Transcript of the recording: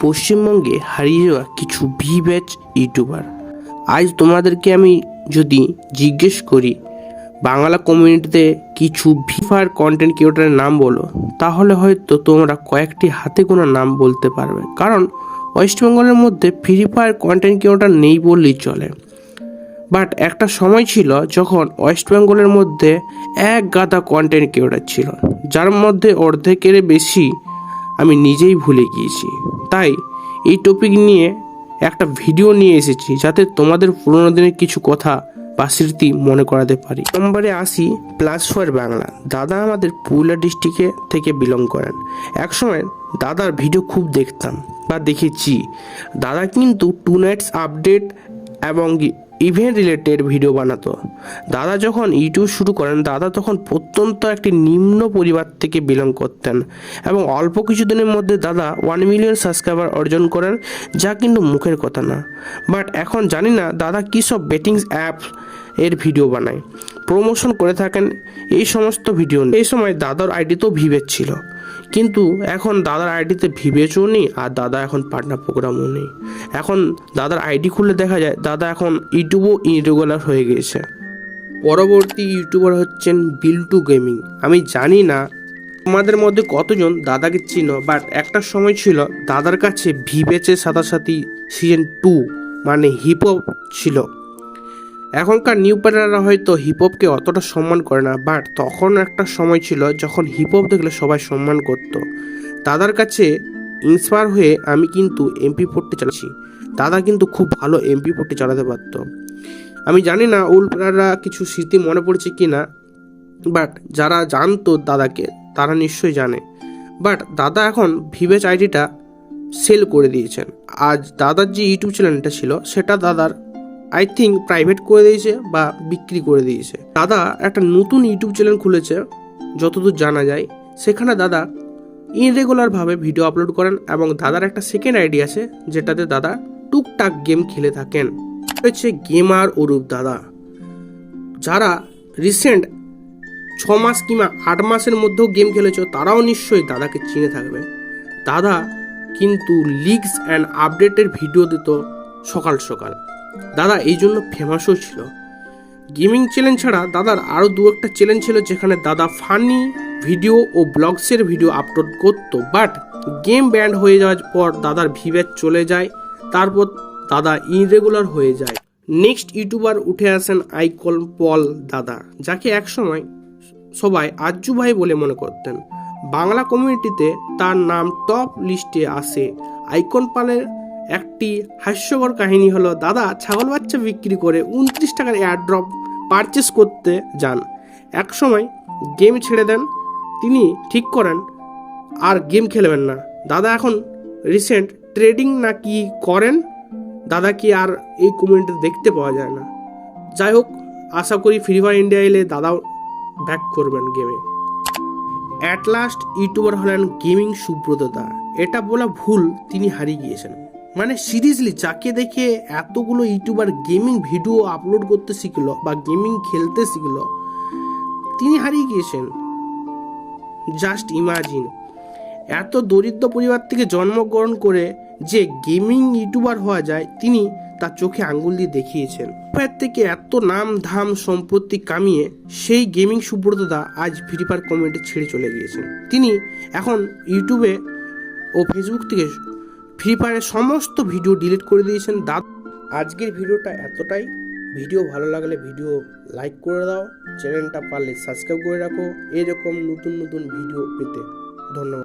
পশ্চিমবঙ্গে হারিয়ে যাওয়া কিছু ভি ব্যাচ ইউটিউবার। আজ তোমাদেরকে আমি যদি জিজ্ঞেস করি বাংলা কমিউনিটিতে কিছু ফ্রি ফায়ার কন্টেন্ট ক্রিয়েটরের নাম বলো, তাহলে হয়তো তোমরা কয়েকটি হাতে গোনা নাম বলতে পারবে। কারণ ওয়েস্ট বেঙ্গলের মধ্যে ফ্রি ফায়ার কন্টেন্ট ক্রিয়েটর নেই বললেই চলে। বাট একটা সময় ছিল যখন ওয়েস্ট বেঙ্গলের মধ্যে এক গাদা কন্টেন্ট ক্রিয়েটর ছিল, যার মধ্যে অর্ধেকের বেশি আমি নিজেই ভুলে গিয়েছি। তাই এই টপিক নিয়ে একটা ভিডিও নিয়ে এসেছি, যাতে তোমাদের পুরোনো দিনের কিছু কথা বা স্মৃতি মনে করাতে পারি। নম্বরে আসি প্লাস4 বাংলা। দাদা আমাদের পুরুলিয়া ডিস্ট্রিক্টে থেকে বিলং করেন। একসময় দাদার ভিডিও খুব দেখতাম বা দেখেছি। দাদা কিন্তু 2 নাইটস আপডেট এবং ইভেন্ট রিলেটেড ভিডিও বানাতো। দাদা যখন ইউটিউব শুরু করেন, দাদা তখন প্রত্যন্ত একটি নিম্ন পরিবার থেকে বিলং করতেন এবং অল্প কিছুদিনের মধ্যে দাদা 1 মিলিয়ন সাবস্ক্রাইবার অর্জন করেন, যা কিন্তু মুখের কথা না। বাট এখন জানি না দাদা কী সব বেটিংস অ্যাপ এর ভিডিও বানায়, প্রমোশন করে থাকেন এই সমস্ত ভিডিও। এই সময় দাদার আইডিতেও ভিভেজ ছিল, কিন্তু এখন দাদার আইডিতে ভিভেজও নেই আর দাদা এখন পার্টনার প্রোগ্রামও নেই। এখন দাদার আইডি খুললে দেখা যায় দাদা এখন ইউটিউবও ইরেগুলার হয়ে গিয়েছে। পরবর্তী ইউটিউবার হচ্ছেন বিল্টু গেমিং। আমি জানি না তোমাদের মধ্যে কতজন দাদাকে চিনো, বাট একটা সময় ছিল দাদার কাছে ভিভেজের সাথে সিজন 2 মানে হিপহপ ছিল। এখনকার নিউ প্লেয়াররা হয়তো হিপহপকে অতটা সম্মান করে না, বাট তখন একটা সময় ছিল যখন হিপহপ দেখলে সবাই সম্মান করত। দাদার কাছে ইন্সপায়ার হয়ে আমি কিন্তু MP40 চালাচ্ছি। দাদা কিন্তু খুব ভালো MP40 চালাতে পারত। আমি জানি না ওল্ড প্লেয়াররা কিছু স্মৃতি মনে পড়ছে কি না, বাট যারা জানতো দাদাকে তারা নিশ্চয়ই জানে। বাট দাদা এখন ভিভেজ আইডিটা সেল করে দিয়েছেন। আজ দাদার যে ইউটিউব চ্যানেলটা ছিল সেটা দাদার আই থিঙ্ক প্রাইভেট করে দিয়েছে বা বিক্রি করে দিয়েছে। দাদা একটা নতুন ইউটিউব চ্যানেল খুলেছে যতদূর জানা যায়। সেখানে দাদা ইরেগুলারভাবে ভিডিও আপলোড করেন এবং দাদার একটা সেকেন্ড আইডি আছে যেটাতে দাদা টুকটাক গেম খেলে থাকেন। হচ্ছে গেমার অরূপ দাদা। যারা রিসেন্ট 6 মাস কিংবা 8 মাসের মধ্যেও গেম খেলেছ তারাও নিশ্চয়ই দাদাকে চিনে থাকবে। দাদা কিন্তু লিগস অ্যান্ড আপডেটের ভিডিও দিত সকাল সকাল। দাদা এই জন্য ফেমাসও ছিল। গেমিং চ্যানেল ছাড়া দাদার আরও 2-1টা চ্যানেল ছিল যেখানে দাদা ফানি ভিডিও ও ব্লগসের ভিডিও আপলোড করতো। বাট গেম ব্যান্ড হয়ে যাওয়ার পর দাদার ভিভেজ চলে যায়, তারপর দাদা ইরেগুলার হয়ে যায়। নেক্সট ইউটিউবার উঠে আসেন আইকন পল দাদা, যাকে একসময় সবাই আজ্জু ভাই বলে মনে করতেন। বাংলা কমিউনিটিতে তার নাম টপ লিস্টে আসে। আইকন পালের একটি হাস্যকর কাহিনী হলো, দাদা ছাগল বাচ্চা বিক্রি করে 29 টাকার এয়ারড্রপ পারচেস করতে যান। এক সময় গেম ছেড়ে দেন। তিনি ঠিক করেন আর গেম খেলবেন না। দাদা এখন রিসেন্ট ট্রেডিং না কি করেন। দাদা কি আর এই কমিউনিটিতে দেখতে পাওয়া যায় না। যাই হোক, আশা করি ফ্রি ফায়ার ইন্ডিয়া এলে দাদাও ব্যাক করবেন গেমে। অ্যাট লাস্ট ইউটিউবার হলেন গেমিং সুব্রত দা। এটা বলা ভুল, তিনি হারিয়ে গিয়েছেন। মানে সিরিয়াসলি যাকে দেখে এতগুলো ইউটিউবার গেমিং ভিডিও আপলোড করতে শিখলো বা গেমিং খেলতে শিখলো, তিনি হারিয়ে গিয়েছেন। জাস্ট ইমাজিন, এত দরিদ্র পরিবার থেকে জন্মগ্রহণ করে যে গেমিং ইউটিউবার হওয়া যায়, তিনি তার চোখে আঙ্গুল দিয়ে দেখিয়েছেন। ফ্রি থেকে এত নাম ধাম সম্পত্তি কামিয়ে সেই গেমিং সুব্রত দা আজ ফ্রি ফায়ার কমিউনিটি ছেড়ে চলে গিয়েছেন। তিনি এখন ইউটিউবে ও ফেসবুক থেকে ফ্রি ফায়ারের সমস্ত ভিডিও ডিলিট করে দিয়েছেন। আজকের ভিডিওটা এতটাই। ভিডিও ভালো লাগলে ভিডিও লাইক করে দাও, চ্যানেলটা পারলে সাবস্ক্রাইব করে রাখো এরকম নতুন নতুন ভিডিও পেতে। ধন্যবাদ।